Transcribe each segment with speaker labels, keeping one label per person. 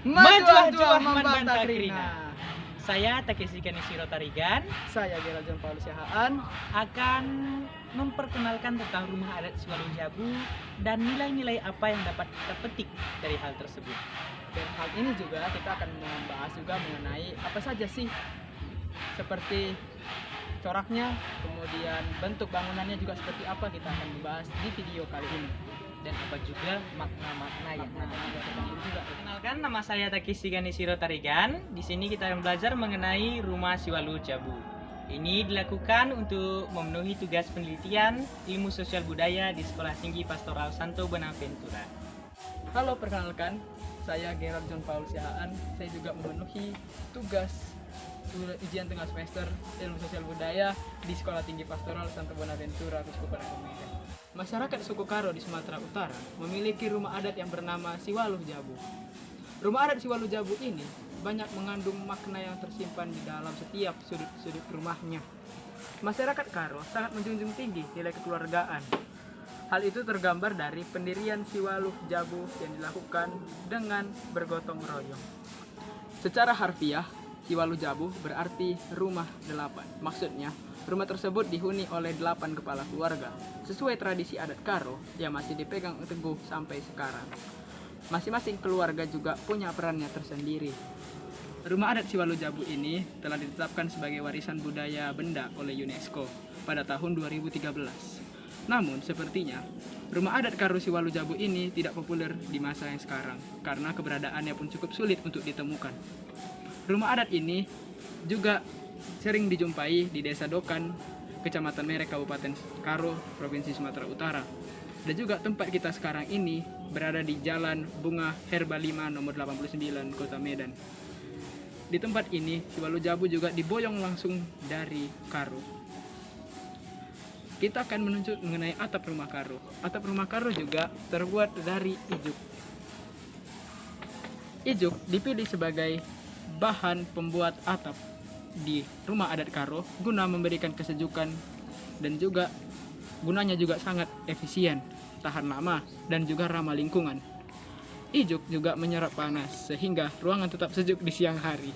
Speaker 1: Majuah membantah Krina. Saya Takeshi Kaneshiro Tarigan.
Speaker 2: Saya Gerald John Paulus Yahaan
Speaker 1: Akan memperkenalkan tentang rumah adat Siwalu Jabu dan nilai-nilai apa yang dapat kita petik dari hal tersebut.
Speaker 2: Dan hal ini juga kita akan membahas juga mengenai apa saja sih seperti coraknya, kemudian bentuk bangunannya juga seperti apa, kita akan membahas di video kali ini.
Speaker 1: Dan apa juga makna-makna yang ada di dalamnya
Speaker 2: juga.
Speaker 1: Perkenalkan, nama saya Takeshi Kaneshiro Tarigan. Di sini kita akan belajar mengenai rumah Siwalu Jabu. Ini dilakukan untuk memenuhi tugas penelitian ilmu sosial budaya di Sekolah Tinggi Pastoral Santo Bonaventura.
Speaker 2: Halo, perkenalkan, saya Gerald John Paulus Yahaan. Saya juga memenuhi tugas ujian tengah semester ilmu sosial budaya di Sekolah Tinggi Pastoral Santo Bonaventura, Kuskupan Agung Medan. Masyarakat suku Karo di Sumatera Utara memiliki rumah adat yang bernama Siwalu Jabu. Rumah adat Siwalu Jabu ini banyak mengandung makna yang tersimpan di dalam setiap sudut-sudut rumahnya. Masyarakat Karo sangat menjunjung tinggi nilai kekeluargaan. Hal itu tergambar dari pendirian Siwalu Jabu yang dilakukan dengan bergotong royong. Secara harfiah, Siwalu Jabu berarti rumah 8. Maksudnya, rumah tersebut dihuni oleh 8 kepala keluarga, sesuai tradisi adat Karo yang masih dipegang teguh sampai sekarang. Masing-masing keluarga juga punya perannya tersendiri. Rumah adat Siwalu Jabu ini telah ditetapkan sebagai warisan budaya benda oleh UNESCO pada tahun 2013. Namun, sepertinya rumah adat Karo Siwalu Jabu ini tidak populer di masa yang sekarang karena keberadaannya pun cukup sulit untuk ditemukan. Rumah adat ini juga sering dijumpai di Desa Dokan, Kecamatan Merek, Kabupaten Karo, Provinsi Sumatera Utara. Dan juga tempat kita sekarang ini berada di Jalan Bunga Herba 5 nomor 89, Kota Medan. Di tempat ini, Siwalu Jabu juga diboyong langsung dari Karo. Kita akan menunjuk mengenai atap rumah Karo. Atap rumah Karo juga terbuat dari ijuk. Ijuk dipilih sebagai bahan pembuat atap di rumah adat Karo guna memberikan kesejukan dan juga gunanya juga sangat efisien, tahan lama dan juga ramah lingkungan. Ijuk juga menyerap panas sehingga ruangan tetap sejuk di siang hari.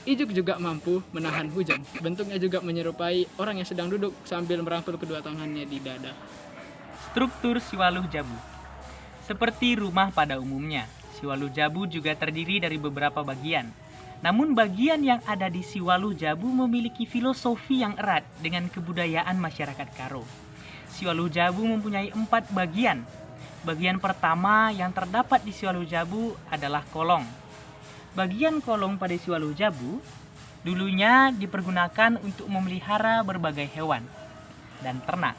Speaker 2: Ijuk juga mampu menahan hujan. Bentuknya juga menyerupai orang yang sedang duduk sambil merangkul kedua tangannya di dada.
Speaker 1: Struktur Siwalu Jabu. Seperti rumah pada umumnya, Siwalu Jabu juga terdiri dari beberapa bagian. Namun bagian yang ada di Siwalu Jabu memiliki filosofi yang erat dengan kebudayaan masyarakat Karo. Siwalu Jabu mempunyai 4 bagian. Bagian pertama yang terdapat di Siwalu Jabu adalah kolong. Bagian kolong pada Siwalu Jabu dulunya dipergunakan untuk memelihara berbagai hewan dan ternak.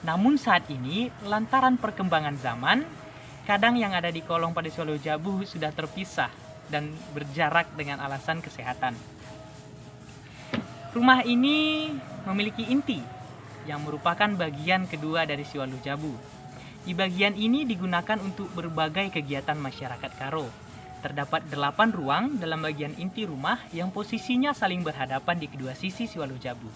Speaker 1: Namun saat ini, lantaran perkembangan zaman, kadang yang ada di kolong pada Siwalu Jabu sudah terpisah dan berjarak dengan alasan kesehatan. Rumah ini memiliki inti yang merupakan bagian kedua dari Siwalu Jabu. Di bagian ini digunakan untuk berbagai kegiatan masyarakat Karo. Terdapat 8 ruang dalam bagian inti rumah yang posisinya saling berhadapan di kedua sisi Siwalu Jabu.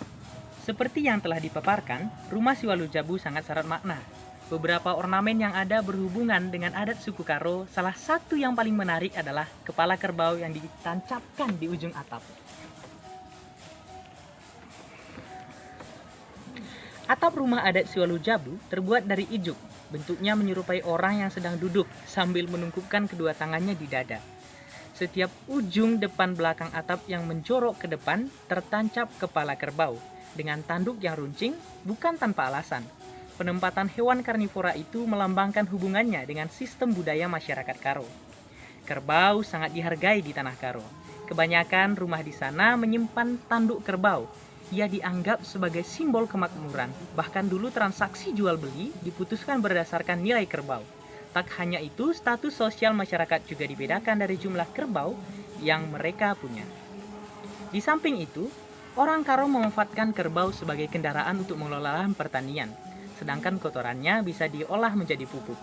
Speaker 1: Seperti yang telah dipaparkan, rumah Siwalu Jabu sangat syarat makna. Beberapa ornamen yang ada berhubungan dengan adat suku Karo, salah satu yang paling menarik adalah kepala kerbau yang ditancapkan di ujung atap. Atap rumah adat Siwalu Jabu terbuat dari ijuk. Bentuknya menyerupai orang yang sedang duduk sambil menungkupkan kedua tangannya di dada. Setiap ujung depan belakang atap yang menjorok ke depan tertancap kepala kerbau dengan tanduk yang runcing, bukan tanpa alasan. Penempatan hewan karnivora itu melambangkan hubungannya dengan sistem budaya masyarakat Karo. Kerbau sangat dihargai di tanah Karo. Kebanyakan rumah di sana menyimpan tanduk kerbau. Ia dianggap sebagai simbol kemakmuran. Bahkan dulu transaksi jual beli diputuskan berdasarkan nilai kerbau. Tak hanya itu, status sosial masyarakat juga dibedakan dari jumlah kerbau yang mereka punya. Di samping itu, orang Karo memanfaatkan kerbau sebagai kendaraan untuk mengelola lahan pertanian, sedangkan kotorannya bisa diolah menjadi pupuk.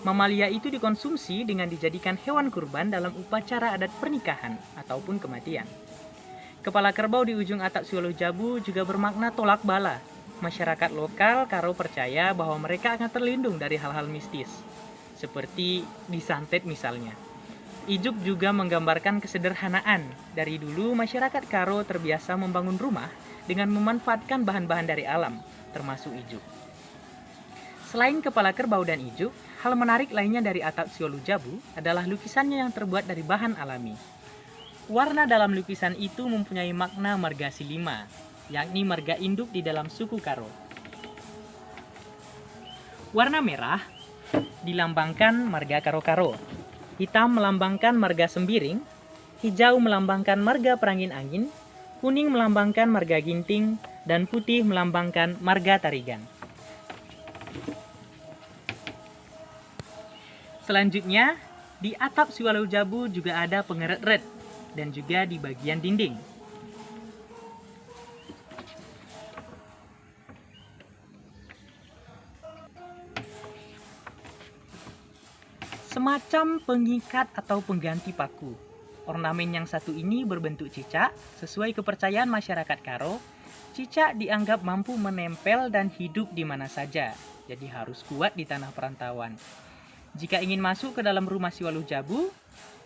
Speaker 1: Mamalia itu dikonsumsi dengan dijadikan hewan kurban dalam upacara adat pernikahan ataupun kematian. Kepala kerbau di ujung atap Siwalu Jabu juga bermakna tolak bala. Masyarakat lokal Karo percaya bahwa mereka akan terlindung dari hal-hal mistis. seperti di Santet misalnya. Ijuk juga menggambarkan kesederhanaan. Dari dulu masyarakat Karo terbiasa membangun rumah dengan memanfaatkan bahan-bahan dari alam, termasuk ijuk. Selain kepala kerbau dan ijuk, hal menarik lainnya dari atap Siwalu Jabu adalah lukisannya yang terbuat dari bahan alami. Warna dalam lukisan itu mempunyai makna marga silima, yakni marga induk di dalam suku Karo. Warna merah dilambangkan marga Karo-Karo, hitam melambangkan marga Sembiring, hijau melambangkan marga Perangin Angin, kuning melambangkan marga Ginting, dan putih melambangkan marga Tarigan. Selanjutnya, di atap Siwalu Jabu juga ada pengeret-ret dan juga di bagian dinding. Semacam pengikat atau pengganti paku. Ornamen yang satu ini berbentuk cicak. Sesuai kepercayaan masyarakat Karo, cicak dianggap mampu menempel dan hidup di mana saja. Jadi harus kuat di tanah perantauan. Jika ingin masuk ke dalam rumah Siwalu Jabu,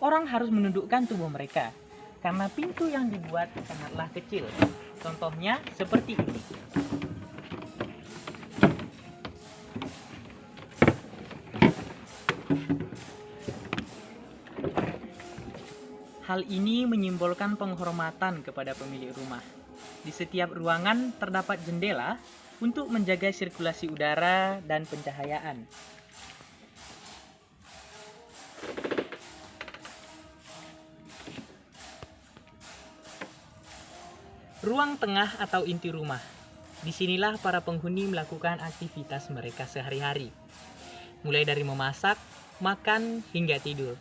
Speaker 1: orang harus menundukkan tubuh mereka karena pintu yang dibuat sangatlah kecil. Contohnya seperti ini. Hal ini menyimbolkan penghormatan kepada pemilik rumah. Di setiap ruangan terdapat jendela untuk menjaga sirkulasi udara dan pencahayaan. Ruang tengah atau inti rumah. Disinilah para penghuni melakukan aktivitas mereka sehari-hari. Mulai dari memasak, makan, hingga tidur.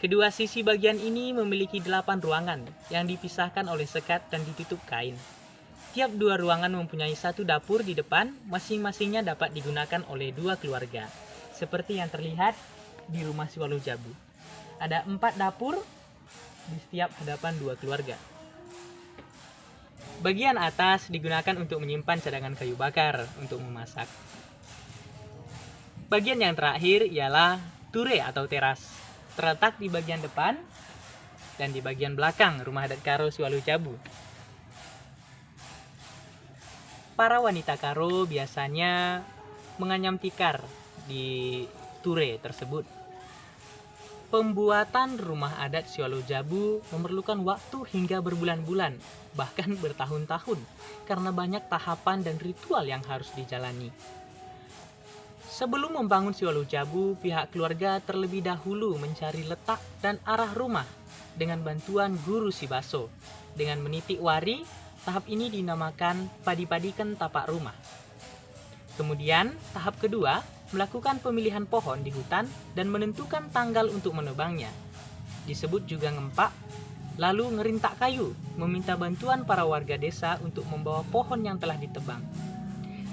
Speaker 1: Kedua sisi bagian ini memiliki 8 ruangan yang dipisahkan oleh sekat dan ditutup kain. Tiap dua ruangan mempunyai satu dapur di depan, masing-masingnya dapat digunakan oleh 2 keluarga. Seperti yang terlihat di rumah Siwalu Jabu. Ada 4 dapur di setiap hadapan 2 keluarga. Bagian atas digunakan untuk menyimpan cadangan kayu bakar untuk memasak. Bagian yang terakhir ialah ture atau teras, terletak di bagian depan dan di bagian belakang rumah adat Karo Siwalu Jabu. Para wanita Karo biasanya menganyam tikar di ture tersebut. Pembuatan rumah adat Siwalu Jabu memerlukan waktu hingga berbulan-bulan, bahkan bertahun-tahun, karena banyak tahapan dan ritual yang harus dijalani. Sebelum membangun Siwalu Jabu, pihak keluarga terlebih dahulu mencari letak dan arah rumah dengan bantuan guru Sibaso. Dengan menitik wari, tahap ini dinamakan padi-padikan tapak rumah. Kemudian, tahap kedua, melakukan pemilihan pohon di hutan dan menentukan tanggal untuk menebangnya. Disebut juga ngempak, lalu ngerintak kayu, meminta bantuan para warga desa untuk membawa pohon yang telah ditebang.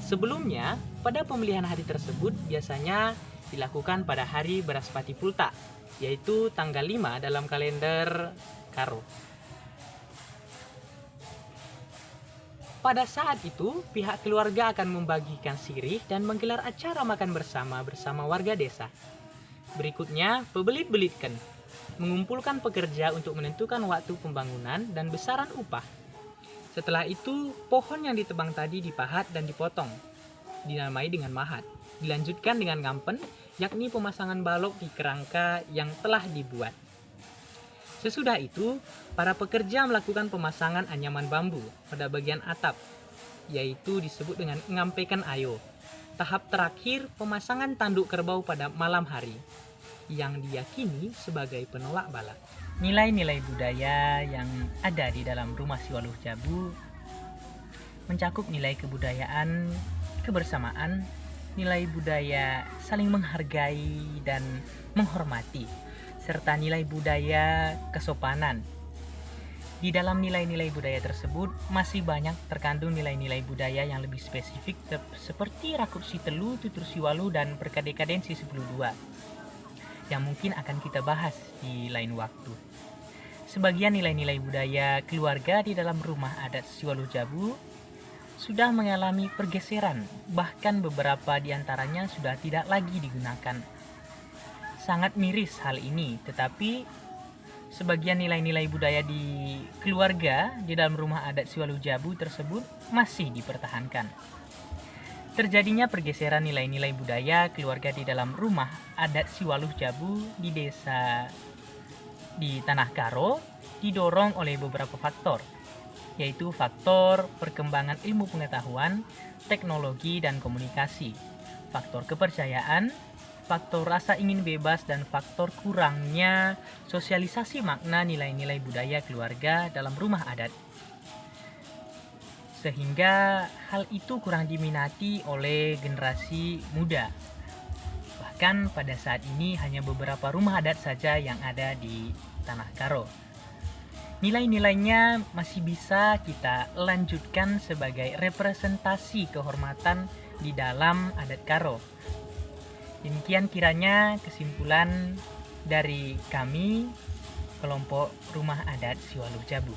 Speaker 1: Sebelumnya, pada pemilihan hari tersebut biasanya dilakukan pada hari Beraspati Pulta, yaitu tanggal 5 dalam kalender Karo. Pada saat itu, pihak keluarga akan membagikan sirih dan menggelar acara makan bersama warga desa. Berikutnya, pebelit-belitkan, mengumpulkan pekerja untuk menentukan waktu pembangunan dan besaran upah. Setelah itu, pohon yang ditebang tadi dipahat dan dipotong, dinamai dengan mahat. Dilanjutkan dengan ngampen, yakni pemasangan balok di kerangka yang telah dibuat. Sesudah itu, para pekerja melakukan pemasangan anyaman bambu pada bagian atap, yaitu disebut dengan ngampekan ayo. Tahap terakhir, pemasangan tanduk kerbau pada malam hari, yang diyakini sebagai penolak bala. Nilai-nilai budaya yang ada di dalam rumah Siwalu Jabu mencakup nilai kebudayaan, kebersamaan, nilai budaya saling menghargai dan menghormati, serta nilai budaya kesopanan. Di dalam nilai-nilai budaya tersebut masih banyak terkandung nilai-nilai budaya yang lebih spesifik seperti Rakut Sitelu, Tutur Siwalu, dan Perkadekadensi 10.2 yang mungkin akan kita bahas di lain waktu. Sebagian nilai-nilai budaya keluarga di dalam rumah adat Siwalu Jabu sudah mengalami pergeseran, bahkan beberapa di antaranya sudah tidak lagi digunakan. sangat miris hal ini, tetapi sebagian nilai-nilai budaya di keluarga di dalam rumah adat Siwalu Jabu tersebut masih dipertahankan. Terjadinya pergeseran nilai-nilai budaya keluarga di dalam rumah adat Siwalu Jabu di desa di Tanah Karo didorong oleh beberapa faktor, yaitu faktor perkembangan ilmu pengetahuan, teknologi, dan komunikasi, faktor kepercayaan, faktor rasa ingin bebas, dan faktor kurangnya sosialisasi makna nilai-nilai budaya keluarga dalam rumah adat. Sehingga hal itu kurang diminati oleh generasi muda. Bahkan pada saat ini hanya beberapa rumah adat saja yang ada di Tanah Karo. Nilai-nilainya masih bisa kita lanjutkan sebagai representasi kehormatan di dalam adat Karo. Demikian kiranya kesimpulan dari kami, kelompok rumah adat Siwalu Jabu.